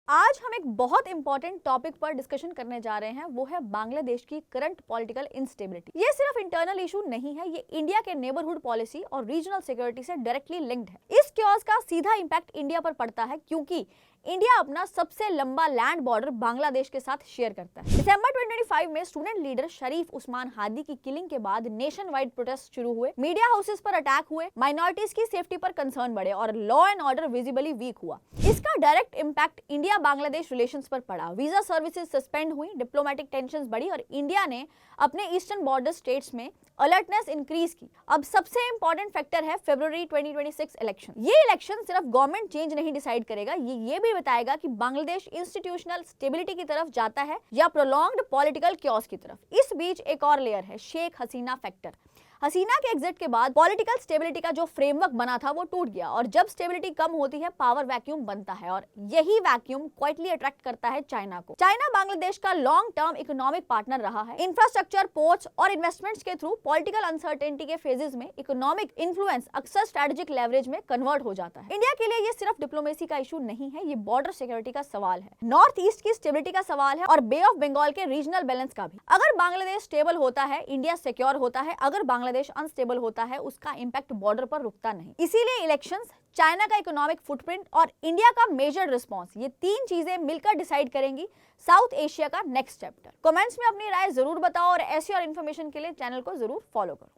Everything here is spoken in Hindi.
आज हम एक बहुत इंपॉर्टेंट टॉपिक पर डिस्कशन करने जा रहे हैं, वो है बांग्लादेश की करंट पॉलिटिकल इंस्टेबिलिटी। ये सिर्फ इंटरनल इशू नहीं है, ये इंडिया के नेबरहुड पॉलिसी और रीजनल सिक्योरिटी से डायरेक्टली लिंक्ड है। इस क्योस का सीधा इंपैक्ट इंडिया पर पड़ता है क्योंकि इंडिया अपना सबसे लंबा लैंड बॉर्डर बांग्लादेश के साथ शेयर करता है। दिसंबर 2025 में स्टूडेंट लीडर शरीफ उस्मान हादी की किलिंग के बाद नेशन वाइड प्रोटेस्ट शुरू हुए, मीडिया हाउसेस पर अटैक हुए, माइनॉरिटीज की सेफ्टी पर कंसर्न बढ़े और law and order visibly weak हुआ। इसका direct impact India Bangladesh relations पर पड़ा। वीजा सर्विसेज सस्पेंड हुई, डिप्लोमेटिक टेंशंस बढ़ी और इंडिया ने अपने ईस्टर्न बॉर्डर स्टेट्स में अलर्टनेस इंक्रीज की। अब सबसे इंपॉर्टेंट फैक्टर है फरवरी 2026 इलेक्शन। ये इलेक्शन सिर्फ गवर्नमेंट चेंज नहीं डिसाइड करेगा, ये भी बताएगा कि बांग्लादेश इंस्टीट्यूशनल स्टेबिलिटी की तरफ जाता है या प्रोलॉन्ग्ड पॉलिटिकल क्योस की तरफ। इस बीच एक और लेयर है, शेख हसीना फैक्टर। हसीना के एग्जिट के बाद पॉलिटिकल स्टेबिलिटी का जो फ्रेमवर्क बना था वो टूट गया और जब स्टेबिलिटी कम होती है पावर वैक्यूम बनता है और यही वैक्यूम क्वाइटली अट्रैक्ट करता है चाइना को। चाइना बांग्लादेश का लॉन्ग टर्म इकोनॉमिक पार्टनर रहा है। इंफ्रास्ट्रक्चर, पोर्ट्स और इन्वेस्टमेंट्स के थ्रू पॉलिटिकल अनसर्टेनिटी के फेजेस में इकोनॉमिक इन्फ्लुएंस अक्सर स्ट्रेटेजिक लेवरेज में कन्वर्ट हो जाता है। इंडिया के लिए ये सिर्फ डिप्लोमेसी का इशू नहीं है, ये बॉर्डर सिक्योरिटी का सवाल है, नॉर्थ ईस्ट की स्टेबिलिटी का सवाल है और बे ऑफ बंगाल के रीजनल बैलेंस का भी। अगर बांग्लादेश स्टेबल होता है, इंडिया सिक्योर होता है। अगर बांग्लादेश अनस्टेबल होता है, उसका इंपैक्ट बॉर्डर पर रुकता नहीं। इसीलिए इलेक्शंस, चाइना का इकोनॉमिक फुटप्रिंट और इंडिया का मेजर रिस्पांस, ये तीन चीजें मिलकर डिसाइड करेंगी साउथ एशिया का नेक्स्ट चैप्टर। कमेंट्स में अपनी राय जरूर बताओ और ऐसी और इन्फॉर्मेशन के लिए चैनल को जरूर फॉलो करो।